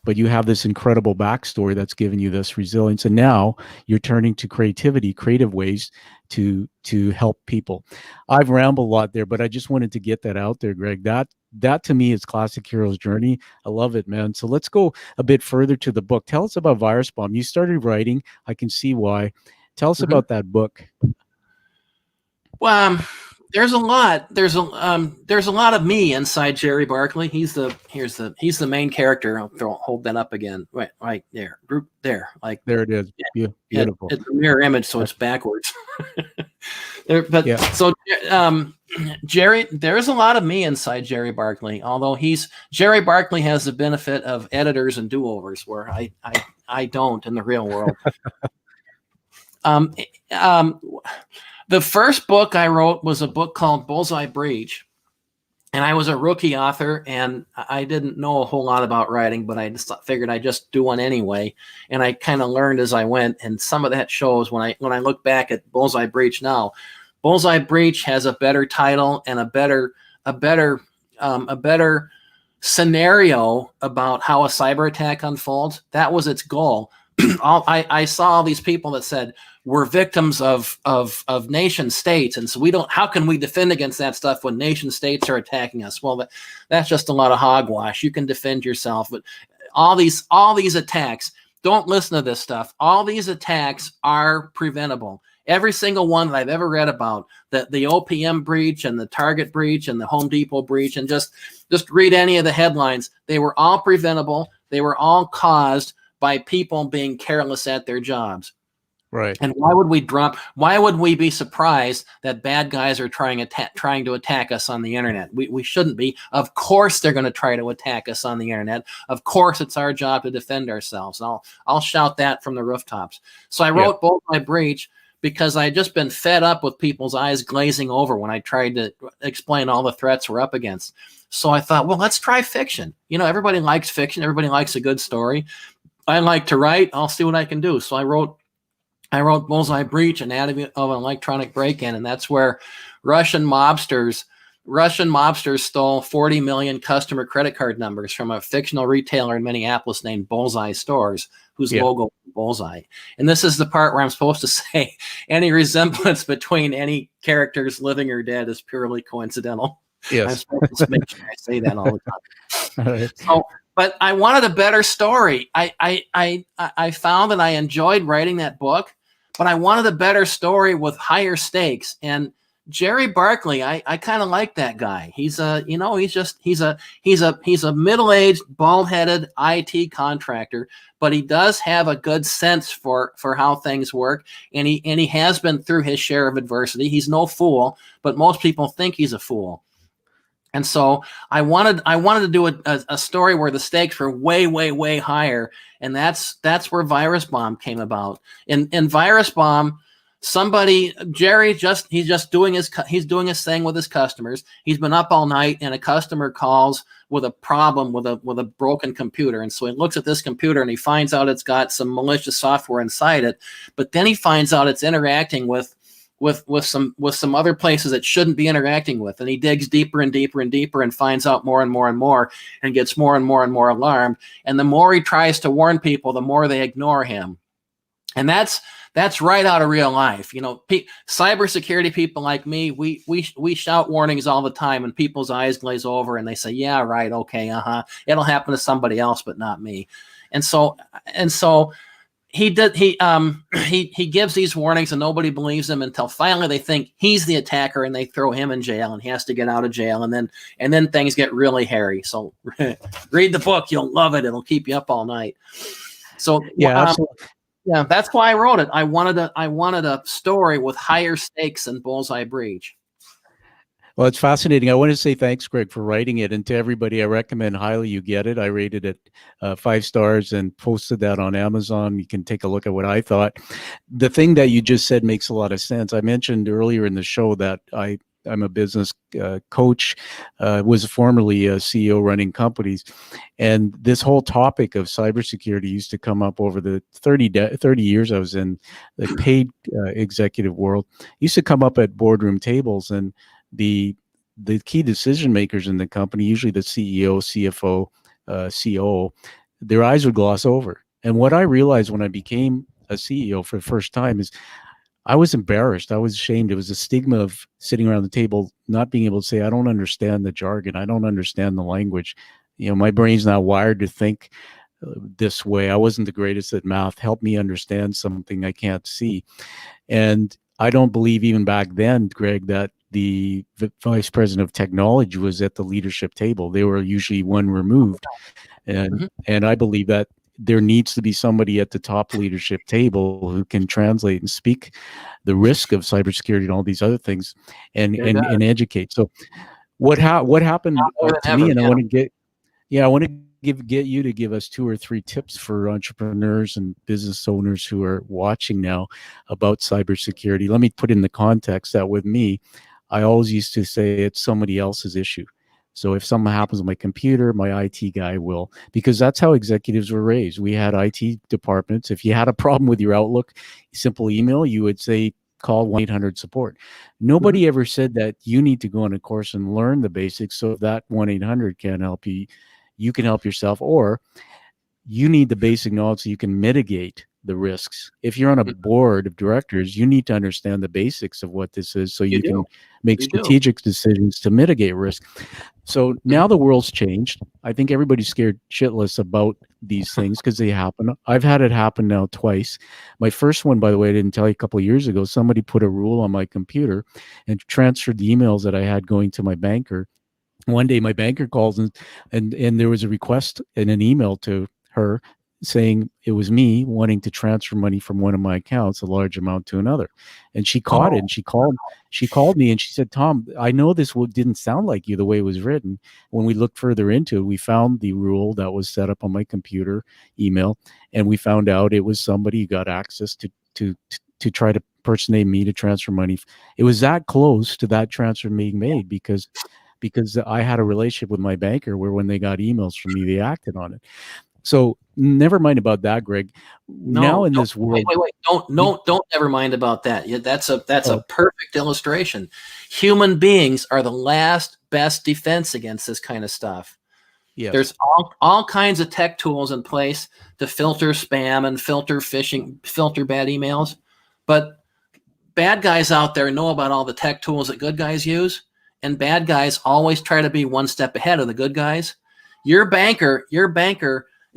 but you have this incredible backstory that's given you this resilience, and now you're turning to creative ways to help people. I've rambled a lot there, but I just wanted to get that out there, Greg. That to me is classic hero's journey. I love it, man. So let's go a bit further to the book. Tell us about Virus Bomb. You started writing. I can see why. Tell us about that book. Well, there's a lot. There's a lot of me inside Jerry Barkley. He's the main character. I'll hold that up again. Right there. There. Like there it is. Beautiful. It's a mirror image, so it's backwards. So Jerry, there's a lot of me inside Jerry Barkley. Although Jerry Barkley has the benefit of editors and do-overs, where I don't in the real world. The first book I wrote was a book called Bullseye Breach, and I was a rookie author, and I didn't know a whole lot about writing, but I just figured I'd just do one anyway, and I kind of learned as I went, and some of that shows when I look back at Bullseye Breach now. Bullseye Breach has a better title and a better scenario about how a cyber attack unfolds. That was its goal. I saw all these people that said we're victims of nation states, and so how can we defend against that stuff when nation states are attacking us? Well, that's just a lot of hogwash. You can defend yourself, but all these attacks, don't listen to this stuff. All these attacks are preventable. Every single one that I've ever read about, the OPM breach and the Target breach and the Home Depot breach, and just read any of the headlines. They were all preventable. They were all caused by people being careless at their jobs. Right. And why would we be surprised that bad guys are trying to attack us on the internet? We shouldn't be. Of course they're going to try to attack us on the internet. Of course it's our job to defend ourselves. I'll shout that from the rooftops. So I wrote Bullseye Breach because I had just been fed up with people's eyes glazing over when I tried to explain all the threats we're up against. So I thought, well, let's try fiction. Everybody likes fiction. Everybody likes a good story. I like to write. I'll see what I can do. So I wrote Bullseye Breach, Anatomy of an Electronic Break-In, and that's where Russian mobsters stole 40 million customer credit card numbers from a fictional retailer in Minneapolis named Bullseye Stores, whose logo was Bullseye. And this is the part where I'm supposed to say any resemblance between any characters, living or dead, is purely coincidental. Yes. I'm supposed to make sure I say that all the time. All right. So, but I wanted a better story. I found that I enjoyed writing that book but I wanted a better story with higher stakes. And Jerry Barkley, I kind of like that guy. He's a, you know, he's a middle-aged, bald-headed IT contractor, but he does have a good sense for how things work, and he has been through his share of adversity. He's no fool, but most people think he's a fool. And so I wanted to do a story where the stakes were way, way, way higher, and that's where Virus Bomb came about. In Virus Bomb, Jerry he's doing his thing with his customers. He's been up all night, and a customer calls with a problem with a broken computer, and so he looks at this computer and he finds out it's got some malicious software inside it. But then he finds out it's interacting with some other places it shouldn't be interacting with, and he digs deeper and deeper and deeper and finds out more and more and more, and gets more and more and more alarmed. And the more he tries to warn people, the more they ignore him. And that's right out of real life. You know, cybersecurity people like me, we shout warnings all the time, and people's eyes glaze over and they say, yeah, right, okay, it'll happen to somebody else, but not me. And so he gives these warnings, and nobody believes him until finally they think he's the attacker, and they throw him in jail, and he has to get out of jail, and then things get really hairy. So read the book, you'll love it. It'll keep you up all night. So Yeah, yeah, that's why I wrote it. I wanted a story with higher stakes than Bullseye Breach. well, it's fascinating. I want to say thanks, Greg, for writing it. And to everybody, I recommend highly you get it. I rated it 5 stars and posted that on Amazon. You can take a look at what I thought. The thing that you just said makes a lot of sense. I mentioned earlier in the show that I'm a business coach, was formerly a CEO running companies. And this whole topic of cybersecurity used to come up over the 30 years I was in the paid executive world. It used to come up at boardroom tables, and the key decision makers in the company, usually the CEO, CFO, COO, their eyes would gloss over. And what I realized when I became a CEO for the first time is I was embarrassed. I was ashamed. It was a stigma of sitting around the table, not being able to say, I don't understand the jargon. I don't understand the language. You know, my brain's not wired to think this way. I wasn't the greatest at math. Help me understand something I can't see. And I don't believe even back then, Greg, that the vice president of technology was at the leadership table. They were usually one removed. And I believe that there needs to be somebody at the top leadership table who can translate and speak the risk of cybersecurity and all these other things, and educate. So what happened to me, and I want to get you to give us 2 or 3 tips for entrepreneurs and business owners who are watching now about cybersecurity. Let me put in the context that with me, I always used to say it's somebody else's issue. So if something happens with my computer, my IT guy will, because that's how executives were raised. We had IT departments. If you had a problem with your Outlook, simple email, you would say, call 1-800-SUPPORT. Nobody ever said that you need to go on a course and learn the basics so that 1-800 can help you. You can help yourself, or you need the basic knowledge so you can mitigate the risks. If you're on a board of directors, you need to understand the basics of what this is so you can make strategic decisions to mitigate risk. So now the world's changed. I think everybody's scared shitless about these things because they happen. I've had it happen now twice. My first one, by the way, I didn't tell you, a couple of years ago, somebody put a rule on my computer and transferred the emails that I had going to my banker. One day my banker calls and there was a request in an email to her saying it was me wanting to transfer money from one of my accounts, a large amount, to another. And she caught it, and she called me and she said, Tom, I know this didn't sound like you the way it was written. When we looked further into it, we found the rule that was set up on my computer email, and we found out it was somebody who got access to try to personate me to transfer money. It was that close to that transfer being made because I had a relationship with my banker where when they got emails from me, they acted on it. So never mind about that, Greg. Now in this world, wait, don't never mind about that. Yeah, that's a perfect illustration. Human beings are the last best defense against this kind of stuff. Yes. There's all kinds of tech tools in place to filter spam and filter phishing, filter bad emails. But bad guys out there know about all the tech tools that good guys use, and bad guys always try to be one step ahead of the good guys. Your banker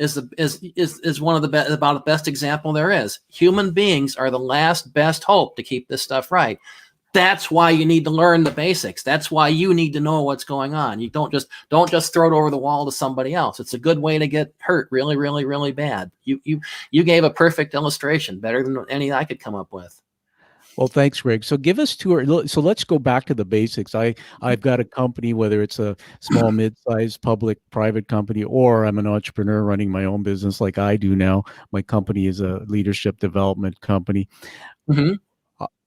is one of the about the best example there is. Human beings are the last best hope to keep this stuff right. That's why you need to learn the basics. That's why you need to know what's going on. You don't just throw it over the wall to somebody else. It's a good way to get hurt really, really, really bad. You gave a perfect illustration, better than any I could come up with. Well, thanks, Greg. So give us so let's go back to the basics. I've got a company, whether it's a small, mid-sized, public, private company, or I'm an entrepreneur running my own business like I do now. My company is a leadership development company. Mm-hmm.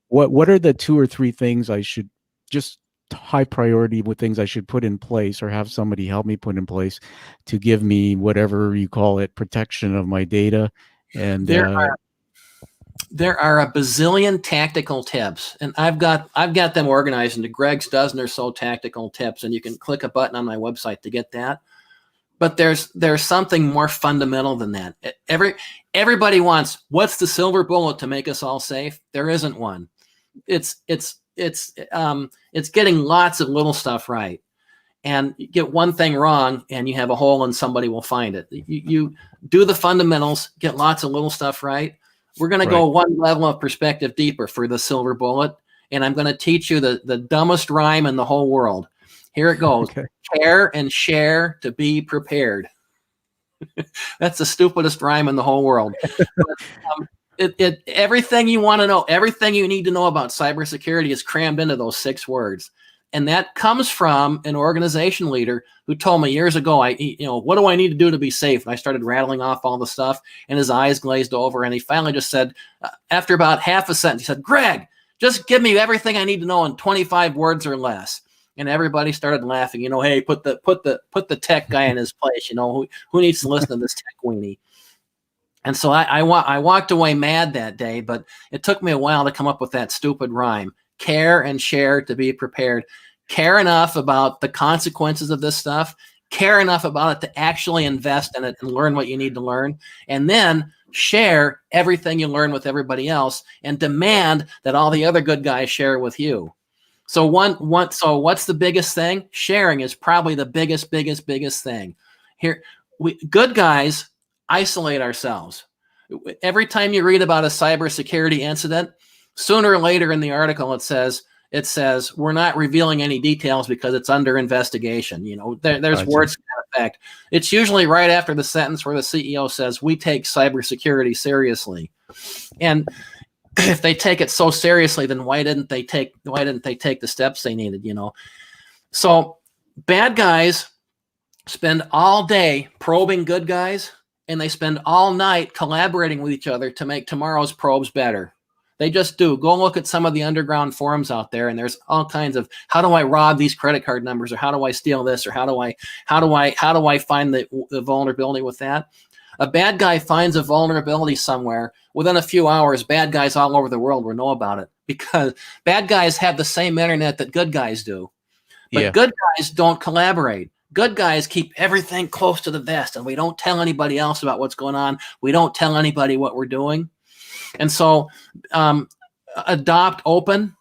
What are the 2 or 3 things I should just high priority with things I should put in place or have somebody help me put in place to give me whatever you call it, protection of my data? And there are a bazillion tactical tips, and I've got them organized into Greg's dozen or so tactical tips, and you can click a button on my website to get that. But there's something more fundamental than that. Everybody wants, what's the silver bullet to make us all safe? There isn't one. It's getting lots of little stuff right, and you get one thing wrong and you have a hole and somebody will find it. You do the fundamentals, get lots of little stuff right. We're going to go one level of perspective deeper for the silver bullet, and I'm going to teach you the dumbest rhyme in the whole world. Here it goes. Okay. Care and share to be prepared. That's the stupidest rhyme in the whole world. But, everything you want to know, everything you need to know about cybersecurity is crammed into those 6 words. And that comes from an organization leader who told me years ago, what do I need to do to be safe? And I started rattling off all the stuff, and his eyes glazed over. And he finally just said, after about half a sentence, he said, Greg, just give me everything I need to know in 25 words or less. And everybody started laughing. Hey, put the tech guy in his place. Who needs to listen to this tech weenie? And so I walked away mad that day, but it took me a while to come up with that stupid rhyme. Care and share to be prepared. Care enough about the consequences of this stuff. Care enough about it to actually invest in it and learn what you need to learn. And then share everything you learn with everybody else and demand that all the other good guys share with you. So so what's the biggest thing? Sharing is probably the biggest thing. Here, good guys isolate ourselves. Every time you read about a cybersecurity incident, sooner or later in the article it says we're not revealing any details because it's under investigation. There's words to that effect. It's usually right after the sentence where the CEO says we take cybersecurity seriously. And if they take it so seriously, then why didn't they take the steps they needed? So bad guys spend all day probing good guys, and they spend all night collaborating with each other to make tomorrow's probes better. They just do. Go look at some of the underground forums out there, and there's all kinds of how do I rob these credit card numbers, or how do I steal this, or how do I find the vulnerability with that. A bad guy finds a vulnerability somewhere. Within a few hours, bad guys all over the world will know about it, because bad guys have the same internet that good guys do. But good guys don't collaborate. Good guys keep everything close to the vest, and we don't tell anybody else about what's going on. We don't tell anybody what we're doing. And so adopt open.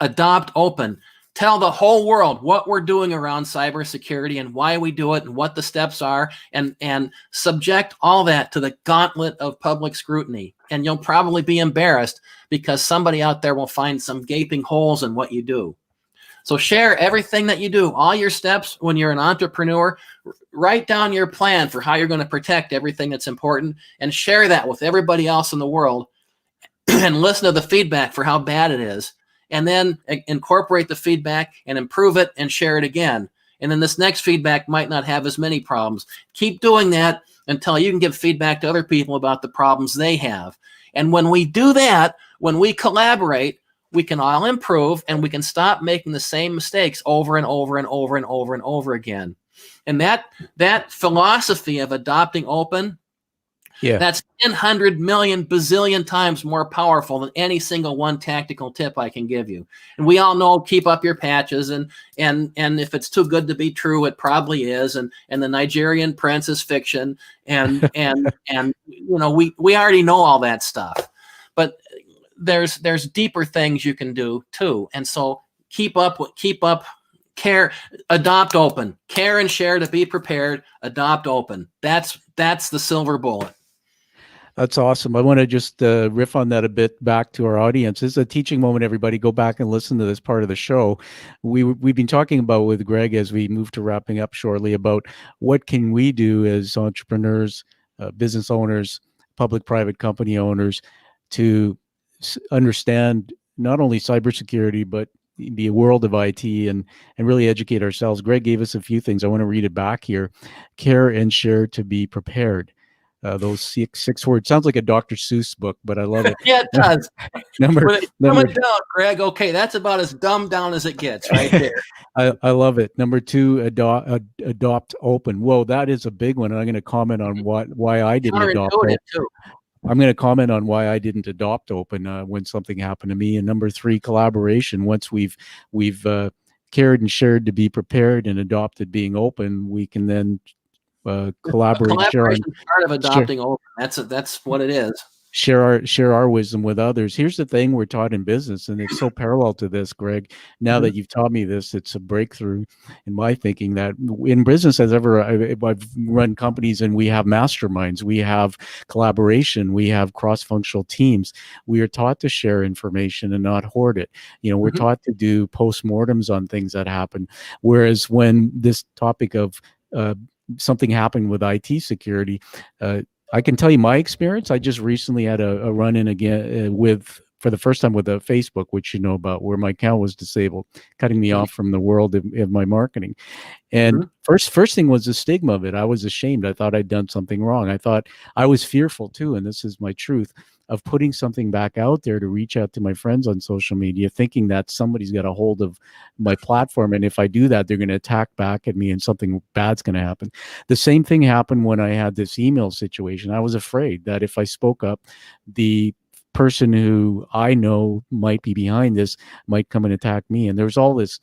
Tell the whole world what we're doing around cybersecurity and why we do it and what the steps are, and subject all that to the gauntlet of public scrutiny. And you'll probably be embarrassed because somebody out there will find some gaping holes in what you do. So share everything that you do, all your steps. When you're an entrepreneur, write down your plan for how you're going to protect everything that's important, and share that with everybody else in the world, and listen to the feedback for how bad it is. And then incorporate the feedback and improve it and share it again. And then this next feedback might not have as many problems. Keep doing that until you can give feedback to other people about the problems they have. And when we do that, when we collaborate, we can all improve, and we can stop making the same mistakes over and over and over and over and over again. And that philosophy of adopting open, that's 100 million bazillion times more powerful than any single one tactical tip I can give you. And we all know, keep up your patches, and if it's too good to be true, it probably is. And the Nigerian prince is fiction, and we already know all that stuff. But there's deeper things you can do too. And so keep up care, adopt open, care and share to be prepared, adopt open. That's the silver bullet. That's awesome. I want to just riff on that a bit back to our audience. This is a teaching moment, everybody. Go back and listen to this part of the show. We've been talking about with Greg as we move to wrapping up shortly about what can we do as entrepreneurs, business owners, public-private company owners to understand not only cybersecurity, but the world of IT and really educate ourselves. Greg gave us a few things. I want to read it back here. Care and share to be prepared. Those six words sounds like a Dr. Seuss book, but I love it. Yeah, it does. Number Dumb it down, Greg. Okay, that's about as dumbed down as it gets, right there. I love it. Number 2, adopt open. Whoa, that is a big one. And I'm going to comment on why I didn't adopt open. Too. I'm going to comment on why I didn't adopt open when something happened to me. And number 3, collaboration. Once we've cared and shared to be prepared and adopted being open, we can then collaborate. Collaboration is part of adopting open. That's what it is. Share our wisdom with others. Here's the thing we're taught in business, and it's so parallel to this, Greg. Now that you've taught me this, it's a breakthrough in my thinking that in business, I've run companies and we have masterminds, we have collaboration, we have cross-functional teams. We are taught to share information and not hoard it. We're taught to do postmortems on things that happen. Whereas when this topic of something happened with IT security, I can tell you my experience. I just recently had a run-in again for the first time with Facebook, which you know about, where my account was disabled, cutting me off from the world of my marketing. And first thing was the stigma of it. I was ashamed. I thought I'd done something wrong. I thought I was fearful too, and this is my truth, of putting something back out there to reach out to my friends on social media, thinking that somebody's got a hold of my platform. And if I do that, they're going to attack back at me and something bad's going to happen. The same thing happened when I had this email situation. I was afraid that if I spoke up, the person who I know might be behind this might come and attack me. And there's all this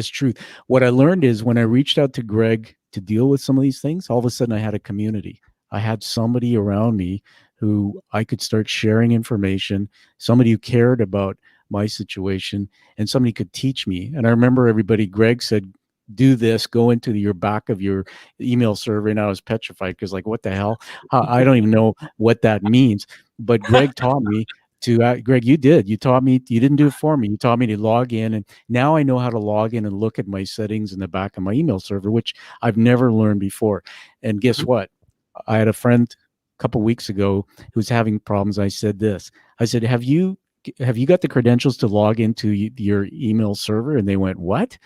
truth. What I learned is when I reached out to Greg to deal with some of these things, all of a sudden I had a community. I had somebody around me who I could start sharing information, somebody who cared about my situation, and somebody could teach me. And I remember Greg said, do this, go into your back of your email server. And I was petrified because what the hell? I don't even know what that means. But Greg taught me to, Greg, you taught me, you didn't do it for me. You taught me to log in. And now I know how to log in and look at my settings in the back of my email server, which I've never learned before. And guess what? I had a friend a couple of weeks ago who was having problems. I said this. I said, have you got the credentials to log into your email server? And they went, what?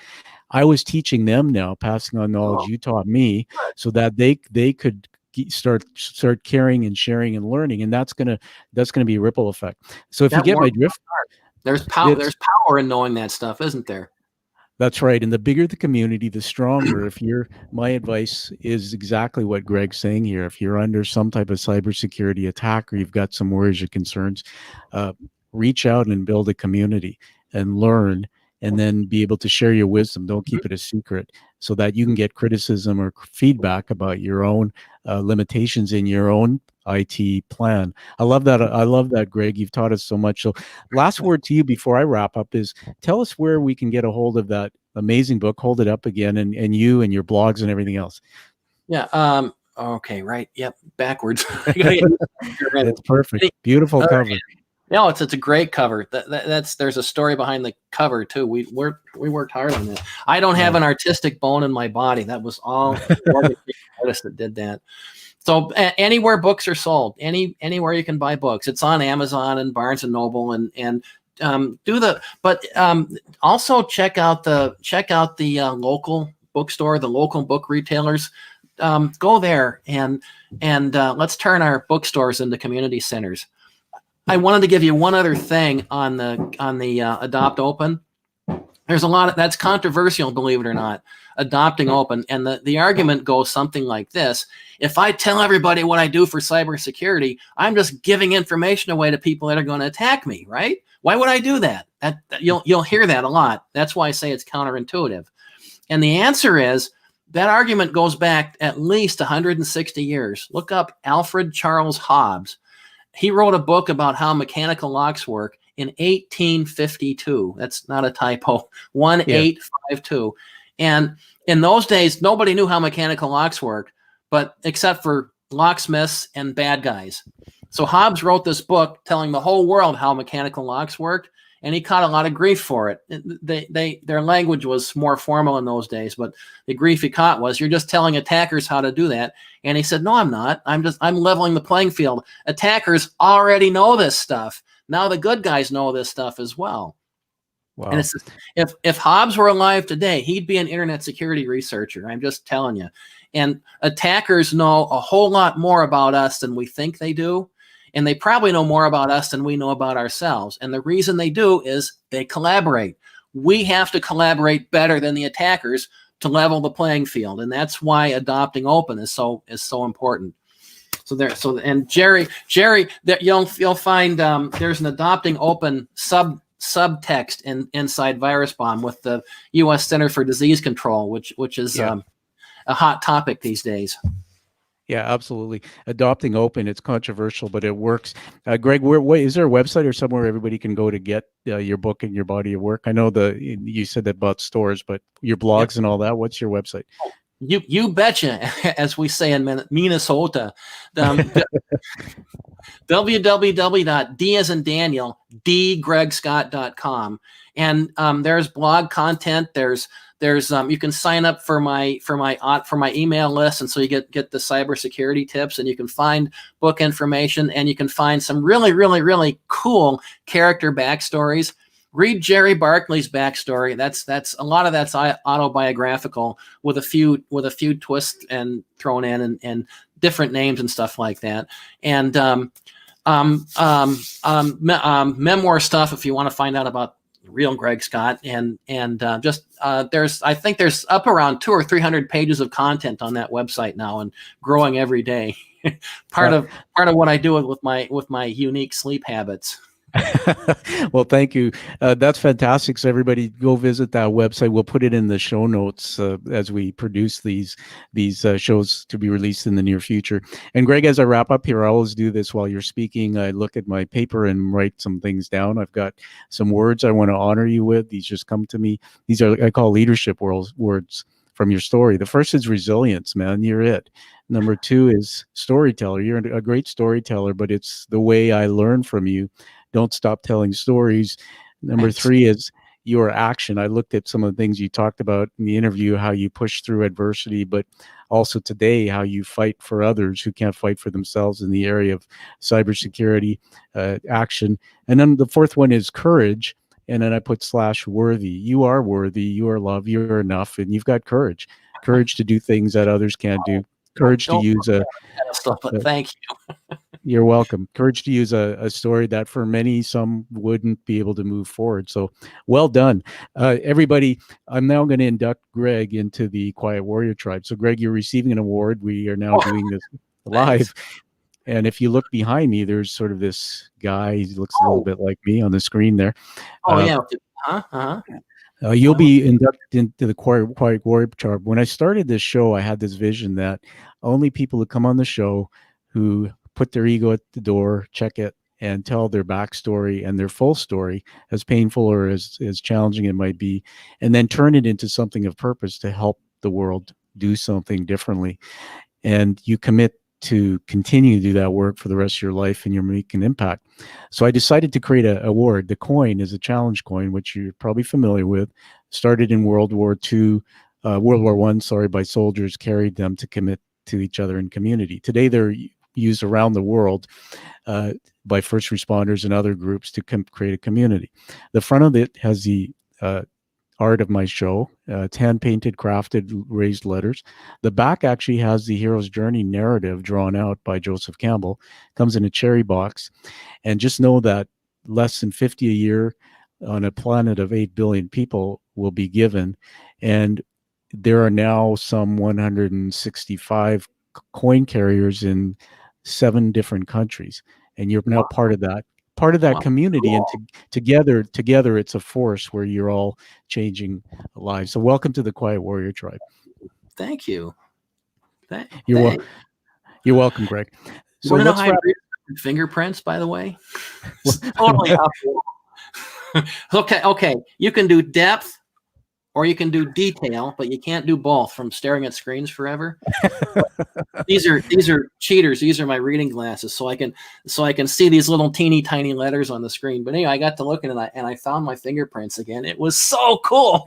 I was teaching them now, passing on knowledge you taught me, so that they could start caring and sharing and learning, and that's gonna be a ripple effect. So if you get my drift, there's power in knowing that stuff, isn't there? That's right. And the bigger the community, the stronger. My advice is exactly what Greg's saying here. If you're under some type of cybersecurity attack or you've got some worries or concerns, reach out and build a community and learn, and then be able to share your wisdom. Don't keep it a secret, so that you can get criticism or feedback about your own limitations in your own IT plan. I love that, Greg. You've taught us so much. So last word to you before I wrap up is tell us where we can get a hold of that amazing book. Hold it up again, and you and your blogs and everything else. Yeah. Okay. Right. Yep. Backwards. It's perfect. Beautiful cover. No, it's a great cover. There's a story behind the cover too. We worked hard on that. I don't have an artistic bone in my body. That was all the artist that did that. So anywhere books are sold, anywhere you can buy books, it's on Amazon and Barnes and Noble, and also check out the local bookstore, the local book retailers. Go there and let's turn our bookstores into community centers. I wanted to give you one other thing on the adopt open. There's a lot that's controversial, believe it or not, adopting open. And the argument goes something like this. If I tell everybody what I do for cybersecurity, I'm just giving information away to people that are going to attack me, right? Why would I do that? You'll hear that a lot. That's why I say it's counterintuitive. And the answer is that argument goes back at least 160 years. Look up Alfred Charles Hobbs. He wrote a book about how mechanical locks work in 1852. That's not a typo. 1852. And in those days, nobody knew how mechanical locks worked, but except for locksmiths and bad guys. So Hobbs wrote this book telling the whole world how mechanical locks worked, and he caught a lot of grief for it. Their language was more formal in those days, but the grief he caught was, "You're just telling attackers how to do that." And he said, "No, I'm not. I'm leveling the playing field. Attackers already know this stuff. Now the good guys know this stuff as well." Wow. And it's just, if Hobbs were alive today, he'd be an internet security researcher. I'm just telling you. And attackers know a whole lot more about us than we think they do. And they probably know more about us than we know about ourselves. And the reason they do is they collaborate. We have to collaborate better than the attackers to level the playing field. And that's why adopting open is so important. And Jerry, that you'll find there's an adopting open subtext inside Virus Bomb with the U.S. Center for Disease Control, which is a hot topic these days. Yeah, absolutely. Adopting open, it's controversial, but it works. Greg, what is there a website or somewhere everybody can go to get your book and your body of work? I know you said that about stores, but your blogs and all that. What's your website? You betcha, as we say in Minnesota. www.d as in Daniel, dgregscott.com. And there's blog content. There's you can sign up for my email list, and so you get the cybersecurity tips, and you can find book information, and you can find some really, really, really cool character backstories. Read Jerry Barkley's backstory. That's a lot of that's autobiographical with a few twists and thrown in and different names and stuff like that. And memoir stuff if you want to find out about real Greg Scott, and I think there's up around 200 or 300 pages of content on that website now, and growing every day. part of what I do with my unique sleep habits. Well, thank you. That's fantastic. So everybody go visit that website. We'll put it in the show notes as we produce these shows to be released in the near future. And Greg, as I wrap up here, I always do this while you're speaking. I look at my paper and write some things down. I've got some words I want to honor you with. These just come to me. These are, I call leadership words from your story. The first is resilience, man. You're it. Number 2 is storyteller. You're a great storyteller, but it's the way I learn from you. Don't stop telling stories. Number 3 is your action. I looked at some of the things you talked about in the interview, how you push through adversity, but also today, how you fight for others who can't fight for themselves in the area of cybersecurity action. And then the 4th one is courage. And then I put /worthy. You are worthy. You are loved. You're enough. And you've got courage to do things that others can't do. Courage to use thank you. You're welcome. Courage to use a story that for many, some wouldn't be able to move forward. So well done. Everybody, I'm now going to induct Greg into the Quiet Warrior Tribe. So Greg, you're receiving an award. We are now doing this live. And if you look behind me, there's sort of this guy. He looks a little bit like me on the screen there. You'll be inducted into the Quiet Warrior Tribe. When I started this show, I had this vision that only people who come on the show who put their ego at the door, check it, and tell their backstory and their full story, as painful or as challenging it might be, and then turn it into something of purpose to help the world do something differently. And you commit to continue to do that work for the rest of your life, and you're making an impact. So I decided to create an award. The coin is a challenge coin, which you're probably familiar with. Started in World War I, by soldiers, carried them to commit to each other in community. Today, they're used around the world by first responders and other groups to create a community. The front of it has the art of my show. It's hand-painted, crafted, raised letters. The back actually has the hero's journey narrative drawn out by Joseph Campbell. Comes in a cherry box. And just know that less than 50 a year on a planet of 8 billion people will be given. And there are now some 165 coin carriers in 7 different countries, and you're now part of that community. And together it's a force where you're all changing lives. So welcome to the Quiet Warrior Tribe. Thank you. You're welcome, Greg. So let's wrap. Fingerprints, by the way. Totally off. Okay. You can do depth or you can do detail, but you can't do both from staring at screens forever. These are cheaters. These are my reading glasses, so I can see these little teeny tiny letters on the screen. But anyway, I got to looking and I found my fingerprints again. It was so cool.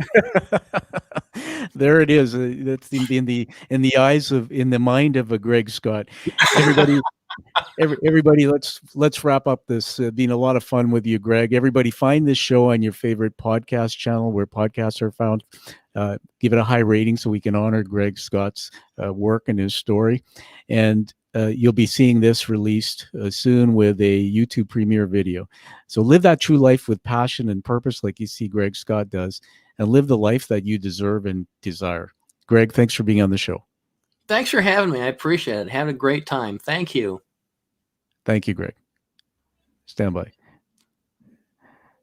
There it is. That's in the eyes of in the mind of a Greg Scott. Everybody, everybody, let's wrap up this. Been a lot of fun with you, Greg. Everybody, find this show on your favorite podcast channel where podcasts are found. Give it a high rating so we can honor Greg Scott's work and his story. And you'll be seeing this released soon with a YouTube premiere video. So live that true life with passion and purpose like you see Greg Scott does, and live the life that you deserve and desire. Greg, thanks for being on the show. Thanks for having me. I appreciate it. Had a great time. Thank you. Thank you, Greg. Stand by.